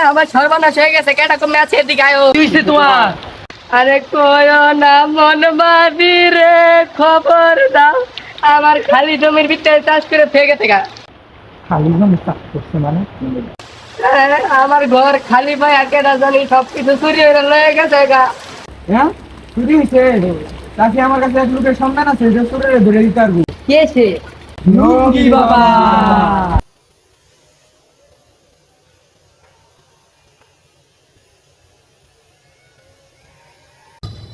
আমার সর্বনাশ হয়ে গেছে, কেটা কমে আছে, এদিকে আয়ো। তুইছে তোমার আরে কয়ো না মন বাদিরে, খবর দাও, আমার খালি জমির ভিতরে চাষ করে থেকে থেকে। খালি জমি চাষ করছে মানে? আমার ঘর খালি ভাই, কেটা জানি সবকিছু চুরি হয়ে লয়ে গেছে গা। হ্যাঁ চুরি হয়েছে? তাকে আমার কাছে এক লোকের সন্ধান আছে যে চোরের ধরে দিতে পারবো। কে সে? রোগী বাবা।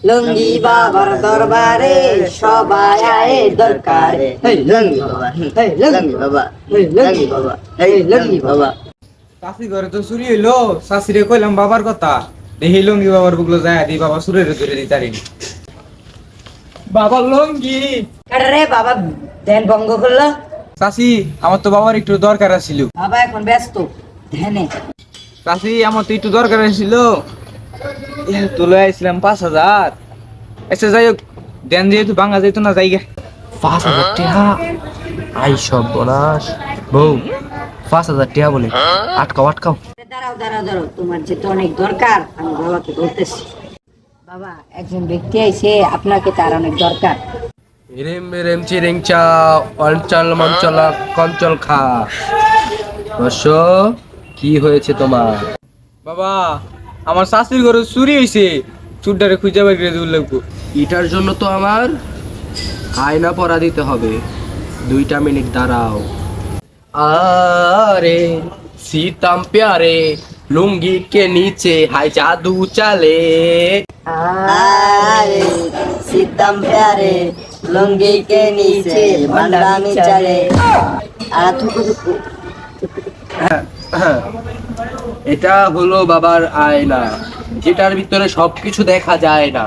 লঙ্গি বাবার দরবারে সবাই আয়ে দরকারে। হেই লঙ্গি বাবা, হেই লঙ্গি বাবা, হেই লঙ্গি বাবা, হেই লঙ্গি বাবা। চাষি ঘরে তো চুরি হইলো, চাষিরে কইলাম বাবার কথা, দেখি লঙ্গি বাবার বুকলো যায় দি বাবা চুরের ধরে দিতে পারিনি। বাবার লঙ্গি। রে বাবা ধ্যান ভঙ্গ করলো। চাষি আমার তো বাবার একটু দরকার ছিল। বাবা এখন ব্যস্ত ধ্যানে। চাষি আমার তো একটু দরকার ছিল, তুলে আইছিলাম 5,000। আচ্ছা যাই হোক, দেন যেহেতু ভাঙা যেত না জায়গা। 5,000 টাকা? আই সব বনাস বউ, 5,000 টাকা বলে আটকাও আটকাও। দাঁড়াও দাঁড়াও দাঁড়াও, তোমার যেটা অনেক দরকার আমি বাবাকে বলতেছি। বাবা একজন ব্যক্তি আইছে, আপনাকে তার অনেক দরকার। রেম রেম চিরিং চা, অঞ্চল মঞ্চলা কঞ্চল খা। বস, কি হয়েছে তোমার? বাবা আমার শাশুড়ির ঘরে চুরি হয়েছে, চুরটারে খুঁজে বের করে দূর লাগবো। এটার জন্য তো আমার আয়না পরা দিতে হবে। 2 মিনিট দাঁড়াও। আরে सीतम प्यारे, लुंगी के नीचे हाय जादू चले। আরে সিতম প্যারে লুঙ্গি কে নিচে ভন্ডামি চলে। থুকু থুকু। এটা হলো বাবার আয়না, যেটার ভিতরে সবকিছু দেখা যায় না।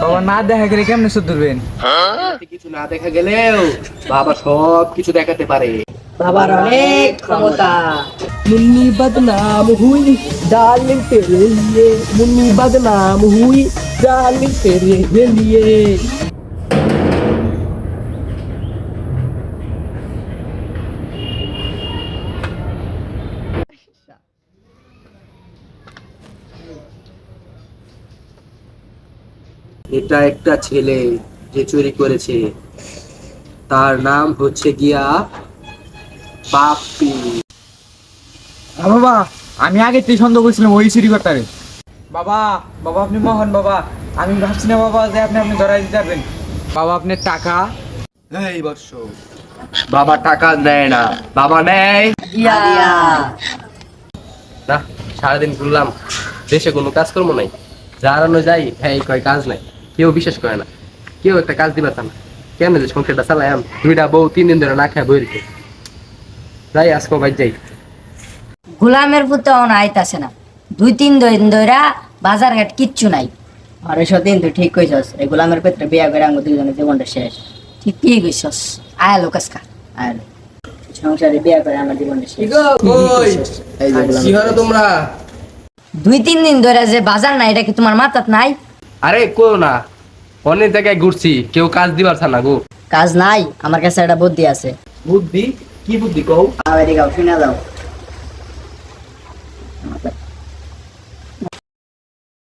বাবা না দেখা গেলে কেমনে শুধরবেন? কিছু না দেখা গেলেও বাবা সব কিছু দেখাতে পারে। বাবার অনেক ক্ষমতা। मुन्नी बदनाम हुई डार्लिंग तेरे लिए, मुन्नी बदनाम हुई डार्लिंग तेरे लिए। এটা একটা ছেলে যে চুরি করেছে, তার নাম হচ্ছে গিয়া পাপ্পি। বাবা আমি আগে থেকে সন্দেহ করছিলাম ওই চুরি করতারে। বাবা বাবা আপনি মহান বাবা, আমি ভাবছি না বাবা যে আপনি আপনি ধরাই দিতে পারবেন। বাবা আপনার টাকা। এই বর্ষ, বাবা টাকা নেয় না, বাবা নেয় দিয়া না। সারাদিন ঘুরলাম, দেশে কোনো কাজ কর্ম নাই, যারানো যাই হ্যাঁ কয় কাজ নাই, কেউ বিশ্বাস করে না, কেউ একটা কাজ দিবে না। কেমন যে সংসারটা চালাম, 2টা বউ 3 দিন ধরে না খায় বই রেখে যাই, আজকে ভাই যাই। গোলামের পুতো আইতাছে না, 2-3 দিন ধইরা বাজার ঘাট কিচ্ছু নাই। আর এসব দিন তুই ঠিক কইছস, এই গোলামের পেটে বিয়া করে আঙ্গু দুজনের জীবনটা শেষ। ঠিক কি কইছস? আয় লোকাস খা আয়, সংসারে বিয়া করে আমার জীবনটা শেষ। কই কি হলো তোমরা? 2-3 দিন ধরে যে বাজার নাই, এটা কি তোমার মাথাত নাই? আরে কো না, অনেক জায়গায় ঘুরছি, কেউ কাজ দিবার না গো। কাজ নাই? আমার কাছে একটা বুদ্ধি আছে। বুদ্ধি? কি বুদ্ধি কও? আও এদিকে আও, শুনে যাও।